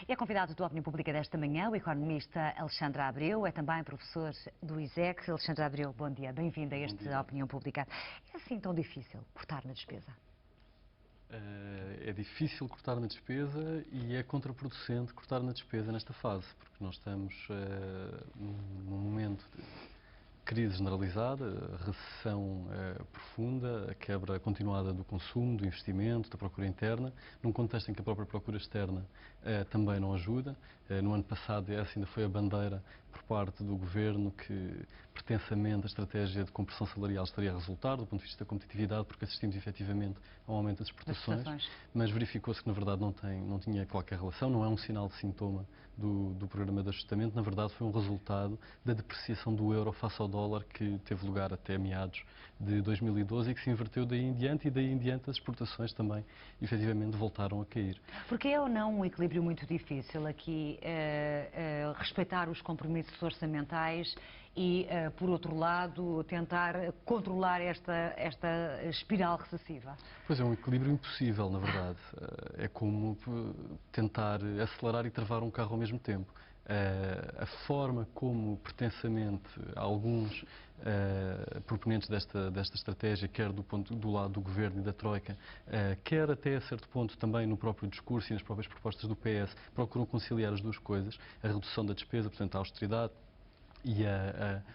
É convidado do Opinião Pública desta manhã o economista Alexandre Abreu, é também professor do ISEC. Alexandre Abreu, bom dia, bem-vindo a este Opinião Pública. É assim tão difícil cortar na despesa? É difícil cortar na despesa e é contraproducente cortar na despesa nesta fase, porque nós estamos num momento de crise generalizada, recessão profunda, a quebra continuada do consumo, do investimento, da procura interna, num contexto em que a própria procura externa também não ajuda. No ano passado, essa ainda foi a bandeira por parte do Governo que, pretensamente, a estratégia de compressão salarial estaria a resultar, do ponto de vista da competitividade, porque assistimos efetivamente a um aumento das exportações, mas verificou-se que, na verdade, não tinha qualquer relação, não é um sinal de sintoma do programa de ajustamento, na verdade foi um resultado da depreciação do euro face ao dólar que teve lugar até meados de 2012 e que se inverteu daí em diante, e daí em diante as exportações também efetivamente voltaram a cair. Porque é ou não um equilíbrio muito difícil aqui respeitar os compromissos orçamentais e, por outro lado, tentar controlar esta espiral recessiva? Pois é, um equilíbrio impossível, na verdade. É como tentar acelerar e travar um carro ao mesmo tempo. A forma como, pretensamente, alguns proponentes desta estratégia, quer do lado do Governo e da Troika, quer até a certo ponto também no próprio discurso e nas próprias propostas do PS, procuram conciliar as duas coisas, a redução da despesa, portanto a austeridade, e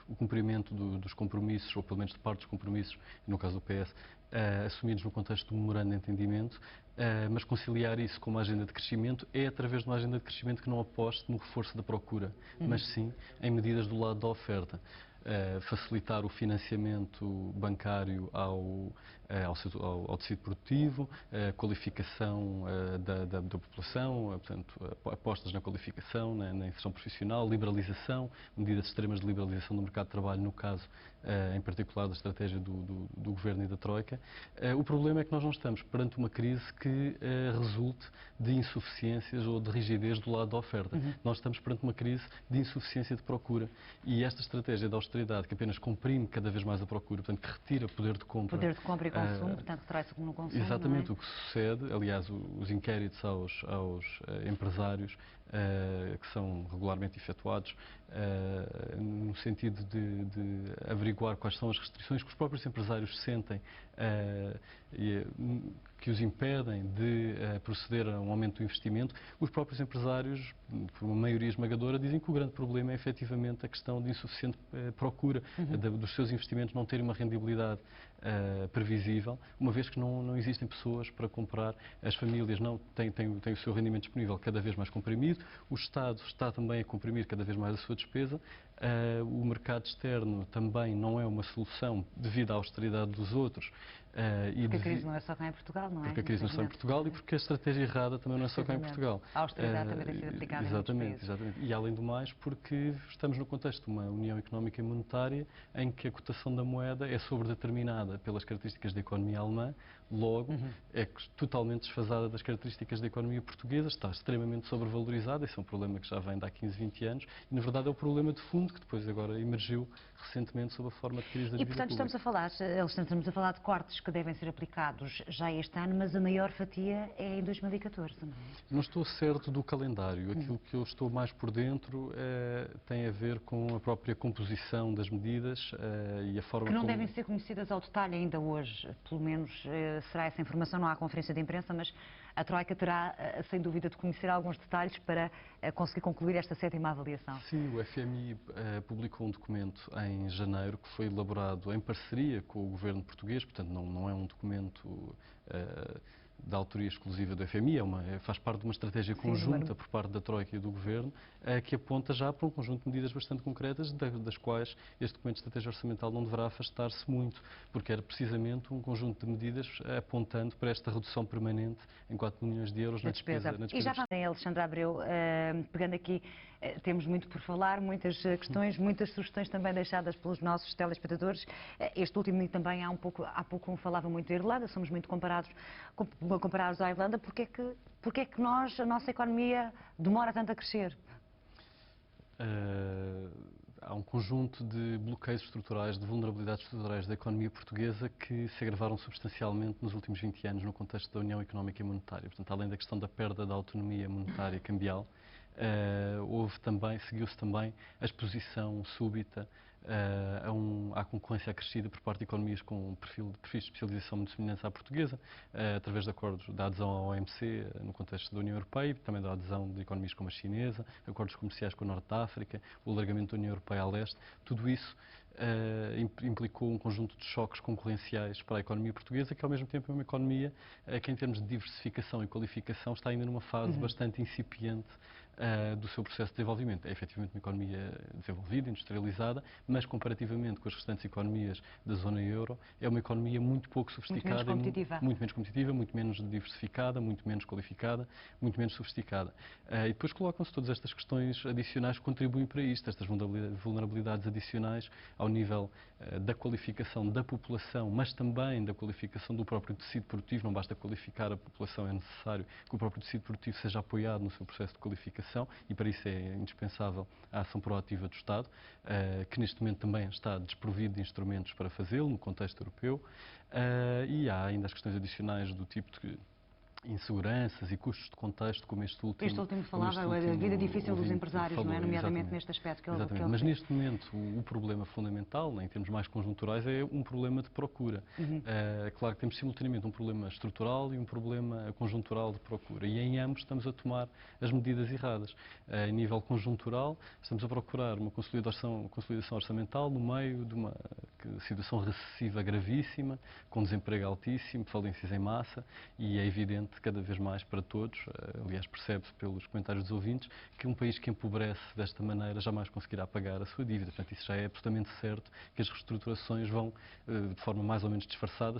o cumprimento dos compromissos, ou pelo menos de parte dos compromissos, no caso do PS, assumidos no contexto do memorando de entendimento, mas conciliar isso com uma agenda de crescimento é através de uma agenda de crescimento que não aposte no reforço da procura, mas sim em medidas do lado da oferta. Facilitar o financiamento bancário ao tecido produtivo, a qualificação da população, portanto, apostas na qualificação, na inserção profissional, liberalização, medidas extremas de liberalização do mercado de trabalho, no caso, em particular, da estratégia do Governo e da Troika. O problema é que nós não estamos perante uma crise que resulte de insuficiências ou de rigidez do lado da oferta. Nós estamos perante uma crise de insuficiência de procura, e esta estratégia da austeridade, que apenas comprime cada vez mais a procura, portanto, que retira poder de compra. Poder de compra e consumo, portanto, retrai-se no consumo. Exatamente, não é? O que sucede, aliás, os inquéritos aos empresários, que são regularmente efetuados, no sentido de averiguar quais são as restrições que os próprios empresários sentem, que os impedem de proceder a um aumento do investimento. Os próprios empresários, por uma maioria esmagadora, dizem que o grande problema é efetivamente a questão de insuficiente procura, dos seus investimentos não terem uma rendibilidade previsível, uma vez que não existem pessoas para comprar. As famílias não têm o seu rendimento disponível cada vez mais comprimido, o Estado está também a comprimir cada vez mais a sua despesa, o mercado externo também não é uma solução devido à austeridade dos outros. Porque a crise não é só cá em Portugal, não é? Porque a crise não é só em Portugal e porque a estratégia errada também não é só cá em Portugal. A austeridade também tem sido aplicada em muitos países. Exatamente. E além do mais, porque estamos no contexto de uma União Económica e Monetária em que a cotação da moeda é sobredeterminada pelas características da economia alemã, logo é totalmente desfasada das características da economia portuguesa, está extremamente sobrevalorizada. Esse é um problema que já vem de há 15, 20 anos e, na verdade, é o problema de fundo que depois agora emergiu recentemente sob a forma de crise da dívida pública. E, portanto, estamos a falar de cortes que devem ser aplicados já este ano, mas a maior fatia é em 2014, não é? Não estou certo do calendário. Aquilo que eu estou mais por dentro tem a ver com a própria composição das medidas e a forma que não como... devem ser conhecidas ao detalhe ainda hoje, pelo menos será essa informação, não há conferência de imprensa, mas a Troika terá, sem dúvida, de conhecer alguns detalhes para conseguir concluir esta sétima avaliação. Sim, o FMI publicou um documento em janeiro que foi elaborado em parceria com o Governo português, portanto não é um documento da autoria exclusiva do FMI, faz parte de uma estratégia conjunta por parte da Troika e do Governo, que aponta já para um conjunto de medidas bastante concretas, das quais este documento de estratégia orçamental não deverá afastar-se muito, porque era precisamente um conjunto de medidas apontando para esta redução permanente em 4 milhões de euros na despesa. E já falei, Alexandre Abreu, pegando aqui, temos muito por falar, muitas questões, muitas sugestões também deixadas pelos nossos telespectadores. Este último também há pouco falava muito da Irlanda, somos muito comparados à Irlanda. Porque é que a nossa economia demora tanto a crescer? há um conjunto de bloqueios estruturais, de vulnerabilidades estruturais da economia portuguesa que se agravaram substancialmente nos últimos 20 anos no contexto da União Económica e Monetária. Portanto, além da questão da perda da autonomia monetária cambial, seguiu-se também a exposição súbita à concorrência acrescida por parte de economias com um perfis de especialização muito semelhantes à portuguesa, através de acordos da adesão à OMC no contexto da União Europeia e também da adesão de economias como a chinesa, acordos comerciais com o Norte da África, o alargamento da União Europeia a leste. Tudo isso implicou um conjunto de choques concorrenciais para a economia portuguesa, que ao mesmo tempo é uma economia que, em termos de diversificação e qualificação, está ainda numa fase bastante incipiente do seu processo de desenvolvimento. É efetivamente uma economia desenvolvida, industrializada, mas comparativamente com as restantes economias da zona euro, é uma economia muito pouco sofisticada, muito menos competitiva, muito menos diversificada, muito menos qualificada, muito menos sofisticada. E depois colocam-se todas estas questões adicionais que contribuem para isto, estas vulnerabilidades adicionais ao nível da qualificação da população, mas também da qualificação do próprio tecido produtivo. Não basta qualificar a população, é necessário que o próprio tecido produtivo seja apoiado no seu processo de qualificação, e para isso é indispensável a ação proativa do Estado, que neste momento também está desprovido de instrumentos para fazê-lo no contexto europeu, e há ainda as questões adicionais do tipo de inseguranças e custos de contexto, como este último falava, a vida difícil dos empresários, falou, não é? Nomeadamente exatamente, neste aspecto que exatamente. ele Mas fez. neste momento o problema fundamental, em termos mais conjunturais, é um problema de procura. Claro que temos simultaneamente um problema estrutural e um problema conjuntural de procura, e em ambos estamos a tomar as medidas erradas. A nível conjuntural, estamos a procurar uma consolidação orçamental no meio de uma situação recessiva gravíssima, com desemprego altíssimo, falências em massa, e é evidente cada vez mais para todos, aliás percebe-se pelos comentários dos ouvintes, que um país que empobrece desta maneira jamais conseguirá pagar a sua dívida. Portanto, isso já é absolutamente certo, que as reestruturações vão, de forma mais ou menos disfarçada,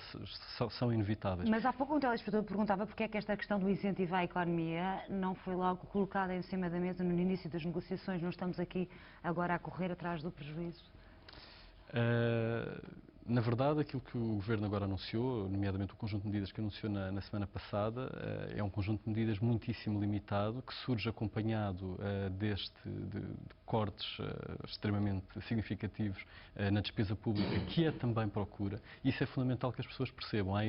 são inevitáveis. Mas há pouco um telespectador perguntava porque é que esta questão do incentivo à economia não foi logo colocada em cima da mesa no início das negociações. Não estamos aqui agora a correr atrás do prejuízo? Na verdade, aquilo que o Governo agora anunciou, nomeadamente o conjunto de medidas que anunciou na semana passada, é um conjunto de medidas muitíssimo limitado, que surge acompanhado de cortes extremamente significativos na despesa pública, que é também procura. Isso é fundamental que as pessoas percebam. Há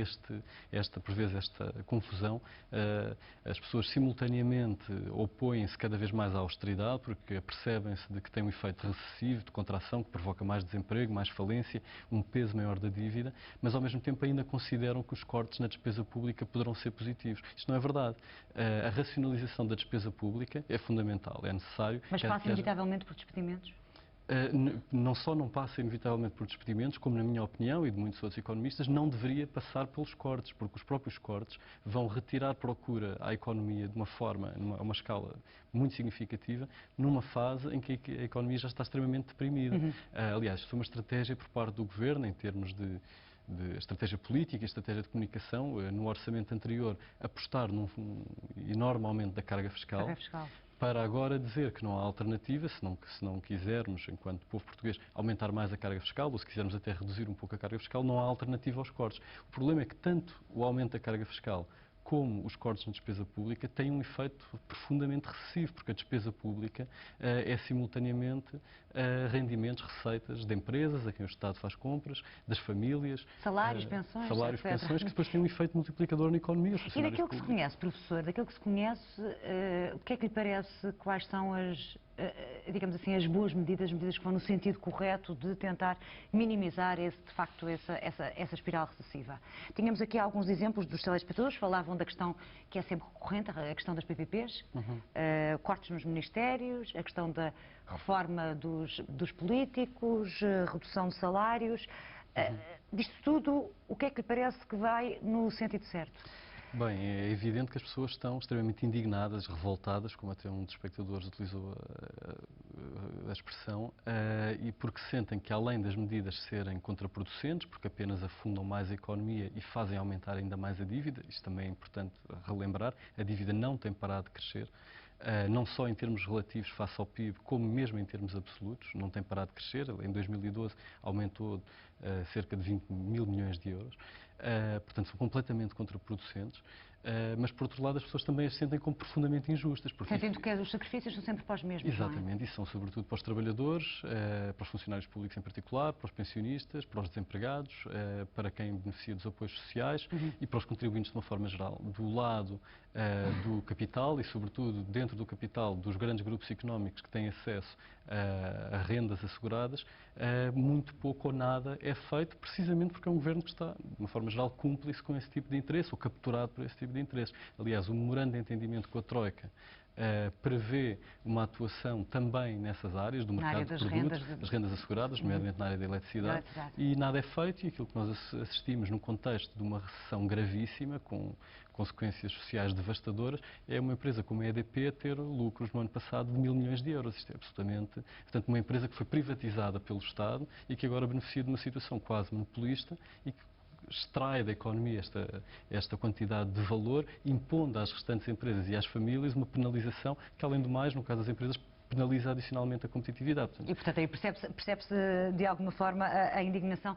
por vezes, esta confusão. As pessoas simultaneamente opõem-se cada vez mais à austeridade, porque percebem-se de que tem um efeito recessivo, de contração, que provoca mais desemprego, mais falência, um peso maior da dívida, mas ao mesmo tempo ainda consideram que os cortes na despesa pública poderão ser positivos. Isto não é verdade. A racionalização da despesa pública é fundamental, é necessário. Mas passa inevitavelmente por despedimentos? Não só não passa inevitavelmente por despedimentos, como, na minha opinião e de muitos outros economistas, não deveria passar pelos cortes, porque os próprios cortes vão retirar procura à economia de uma forma, a uma escala muito significativa, numa fase em que a economia já está extremamente deprimida. Aliás, foi uma estratégia por parte do Governo, em termos de estratégia política e estratégia de comunicação, no orçamento anterior, apostar num enorme aumento da carga fiscal. Para agora dizer que não há alternativa, se não quisermos, enquanto povo português, aumentar mais a carga fiscal, ou se quisermos até reduzir um pouco a carga fiscal, não há alternativa aos cortes. O problema é que tanto o aumento da carga fiscal como os cortes na despesa pública têm um efeito profundamente recessivo, porque a despesa pública é simultaneamente rendimentos, receitas de empresas a quem o Estado faz compras, das famílias, salários, pensões, pensões, que depois têm um efeito multiplicador na economia. E daquilo que se conhece, professor, daquilo que se conhece, o que é que lhe parece, quais são digamos assim, as boas medidas que vão no sentido correto de tentar minimizar de facto, essa espiral recessiva? Tínhamos aqui alguns exemplos dos telespectadores, falavam da questão que é sempre recorrente, a questão das PPPs, cortes nos ministérios, a questão da reforma dos políticos, redução de salários. Disto tudo, o que é que lhe parece que vai no sentido certo? Bem, é evidente que as pessoas estão extremamente indignadas, revoltadas, como até um dos espectadores utilizou a expressão, e porque sentem que, além das medidas serem contraproducentes, porque apenas afundam mais a economia e fazem aumentar ainda mais a dívida, isto também é importante relembrar, a dívida não tem parado de crescer, não só em termos relativos face ao PIB, como mesmo em termos absolutos, não tem parado de crescer. Em 2012 aumentou cerca de 20 mil milhões de euros, portanto são completamente contraproducentes. mas por outro lado as pessoas também as sentem como profundamente injustas. Sentindo que os sacrifícios são sempre para os mesmos, não é? Exatamente, e são sobretudo para os trabalhadores, para os funcionários públicos em particular, para os pensionistas, para os desempregados, para quem beneficia dos apoios sociais e para os contribuintes de uma forma geral. Do lado do capital e, sobretudo, dentro do capital dos grandes grupos económicos que têm acesso a rendas asseguradas, muito pouco ou nada é feito, precisamente porque é um governo que está, de uma forma geral, cúmplice com esse tipo de interesse, ou capturado por esse tipo de interesse. Aliás, o memorando de entendimento com a Troika prevê uma atuação também nessas áreas do mercado de produtos, das rendas asseguradas, nomeadamente na área da eletricidade, e nada é feito, e aquilo que nós assistimos num contexto de uma recessão gravíssima, com consequências sociais devastadoras, é uma empresa como a EDP a ter lucros no ano passado de 1.000 milhões de euros. Isto é absolutamente... Portanto, uma empresa que foi privatizada pelo Estado e que agora beneficia de uma situação quase monopolista e que extrai da economia esta quantidade de valor, impondo às restantes empresas e às famílias uma penalização que, além do mais, no caso das empresas, penaliza adicionalmente a competitividade. E, portanto, aí percebe-se de alguma forma a indignação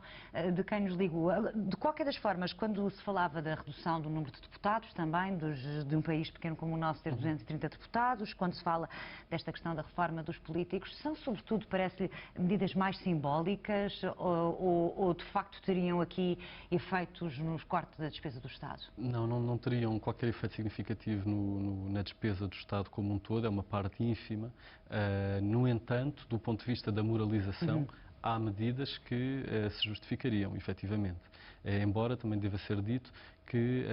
de quem nos ligou. De qualquer das formas, quando se falava da redução do número de deputados, também de um país pequeno como o nosso ter 230 deputados, quando se fala desta questão da reforma dos políticos, são sobretudo, parece, medidas mais simbólicas ou de facto teriam aqui efeitos nos cortes da despesa do Estado? Não teriam qualquer efeito significativo na despesa do Estado como um todo, é uma parte ínfima. No entanto, do ponto de vista da moralização, há medidas que se justificariam, efetivamente. Embora também deva ser dito que,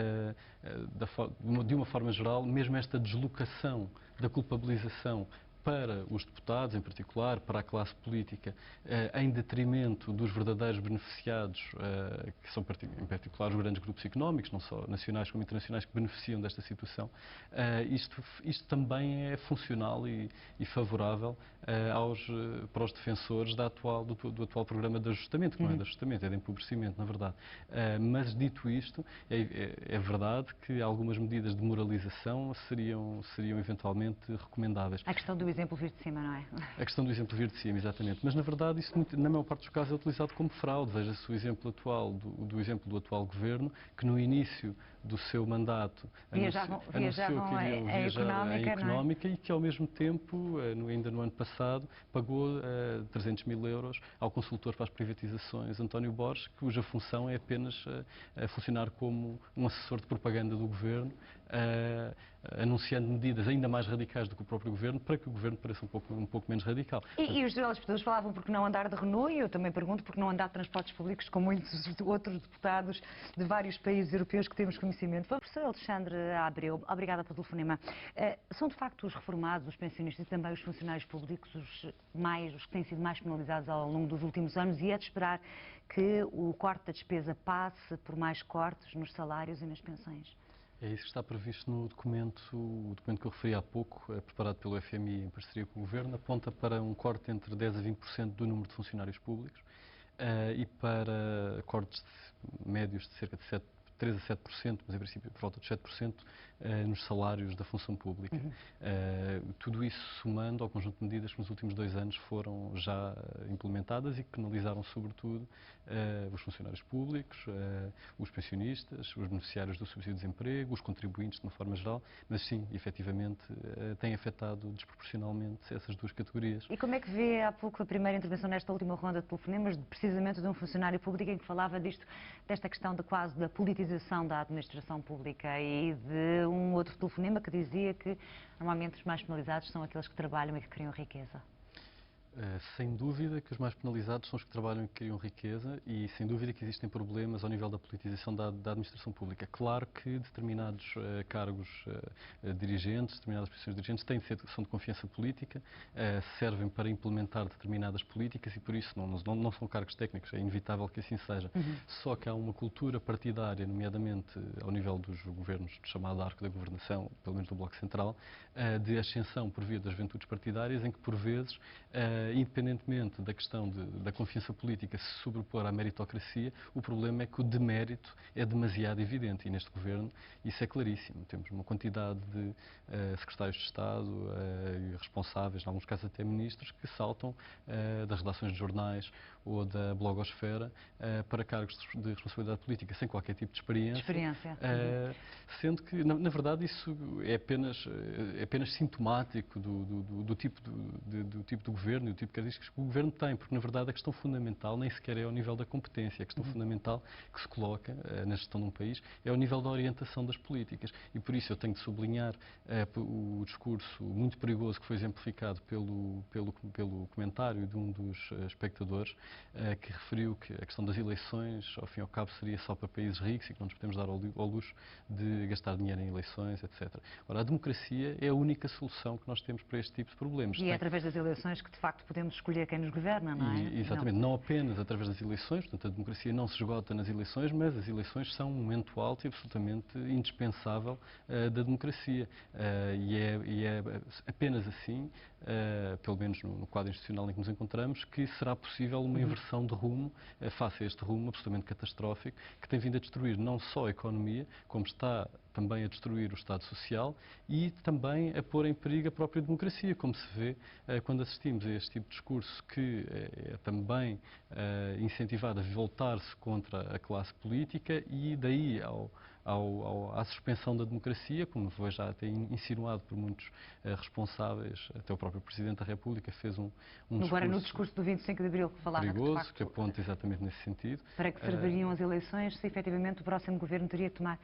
de uma forma geral, mesmo esta deslocação da culpabilização para os deputados, em particular, para a classe política, em detrimento dos verdadeiros beneficiados, que são, em particular, os grandes grupos económicos, não só nacionais como internacionais, que beneficiam desta situação, isto também é funcional e favorável para os defensores do atual programa de ajustamento, que não é de ajustamento, é de empobrecimento, na verdade. Mas, dito isto, é verdade que algumas medidas de moralização seriam eventualmente recomendáveis. A questão do exemplo vir de cima, não é? A questão do exemplo vir de cima, exatamente. Mas, na verdade, isso, na maior parte dos casos, é utilizado como fraude. Veja-se o exemplo atual, do exemplo do atual governo, que no início do seu mandato viajavam iriam viajar em económica, não é? E que, ao mesmo tempo, ainda no ano passado, pagou 300 mil euros ao consultor para as privatizações, António Borges, cuja função é apenas funcionar como um assessor de propaganda do governo, anunciando medidas ainda mais radicais do que o próprio governo, para que o governo pareça um pouco menos radical. E os telespectadores falavam por que não andar de Renault, e eu também pergunto por que não andar de transportes públicos, com muitos outros deputados de vários países europeus que temos conhecimento. Professor Alexandre Abreu, obrigada pelo telefonema. São de facto os reformados, os pensionistas e também os funcionários públicos os que têm sido mais penalizados ao longo dos últimos anos, e é de esperar que o corte da despesa passe por mais cortes nos salários e nas pensões? É isso que está previsto no documento, o documento que eu referi há pouco, preparado pelo FMI em parceria com o Governo, aponta para um corte entre 10% a 20% do número de funcionários públicos e para cortes médios de cerca de 3% a 7%, mas em princípio por volta de 7%, nos salários da função pública. Tudo isso somando ao conjunto de medidas que nos últimos 2 anos foram já implementadas e que penalizaram sobretudo os funcionários públicos, os pensionistas, os beneficiários do subsídio de desemprego, os contribuintes de uma forma geral, mas sim, efetivamente, tem afetado desproporcionalmente essas duas categorias. E como é que vê há pouco a primeira intervenção nesta última ronda de telefonemas, precisamente de um funcionário público em que falava desta questão da politização da administração pública, e de um outro telefonema que dizia que normalmente os mais penalizados são aqueles que trabalham e que criam riqueza? Sem dúvida que os mais penalizados são os que trabalham e que criam riqueza, e sem dúvida que existem problemas ao nível da politização da administração pública. Claro que determinados cargos dirigentes, determinadas posições dirigentes são de confiança política, servem para implementar determinadas políticas e por isso não são cargos técnicos, é inevitável que assim seja. Só que há uma cultura partidária, nomeadamente ao nível dos governos do chamado arco da governação, pelo menos do Bloco Central, de ascensão por via das juventudes partidárias, em que por vezes independentemente da questão da confiança política se sobrepor à meritocracia, o problema é que o demérito é demasiado evidente e neste Governo isso é claríssimo. Temos uma quantidade de secretários de Estado e responsáveis, em alguns casos até ministros, que saltam das redações de jornais ou da blogosfera para cargos de responsabilidade política sem qualquer tipo de experiência. Sendo que, na verdade, isso é apenas sintomático do tipo de governo e do tipo de características que o governo tem, porque, na verdade, a questão fundamental nem sequer é ao nível da competência. A questão fundamental que se coloca na gestão de um país é ao nível da orientação das políticas. E, por isso, eu tenho de sublinhar o discurso muito perigoso que foi exemplificado pelo comentário de um dos espectadores, que referiu que a questão das eleições, ao fim e ao cabo, seria só para países ricos e que não nos podemos dar ao luxo de gastar dinheiro em eleições, etc. Ora, a democracia é a única solução que nós temos para este tipo de problemas. E é através das eleições que, de facto, podemos escolher quem nos governa, não é? Exatamente, não apenas através das eleições, portanto, a democracia não se esgota nas eleições, mas as eleições são um momento alto e absolutamente indispensável da democracia. E é apenas assim, pelo menos no quadro institucional em que nos encontramos, que será possível uma inversão de rumo face a este rumo absolutamente catastrófico que tem vindo a destruir não só a economia, como está também a destruir o Estado Social e também a pôr em perigo a própria democracia, como se vê quando assistimos a este tipo de discurso que é também incentivado a voltar-se contra a classe política e daí à suspensão da democracia, como foi já até insinuado por muitos responsáveis, até o próprio Presidente da República fez um discurso... Agora, no discurso do 25 de Abril, que falava perigoso, que, de facto, que aponta exatamente nesse sentido. Para que serviriam as eleições se efetivamente o próximo governo teria que tomar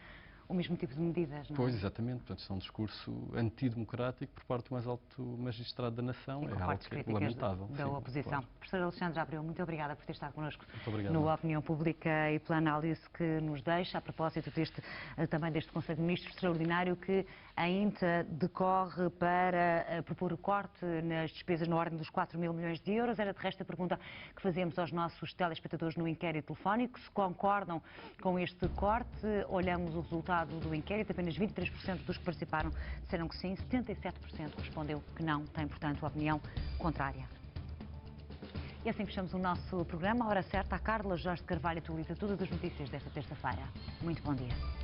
o mesmo tipo de medidas, não é? Pois, exatamente. Portanto, isso é um discurso antidemocrático por parte do mais alto magistrado da nação. E com É algo fortes que é lamentável. da oposição. Claro. Professor Alexandre Abreu, muito obrigada por ter estado connosco Obrigado, no Opinião Pública e pela análise que nos deixa a propósito também deste Conselho de Ministros extraordinário que ainda decorre para propor o corte nas despesas na ordem dos 4 mil milhões de euros. Era de resto a pergunta que fazemos aos nossos telespectadores no inquérito telefónico. Se concordam com este corte, olhamos o resultado do inquérito, apenas 23% dos que participaram disseram que sim, 77% respondeu que não, tem, portanto, a opinião contrária. E assim fechamos o nosso programa. A hora certa, a Carla Jorge de Carvalho atualiza todas as notícias desta terça-feira. Muito bom dia.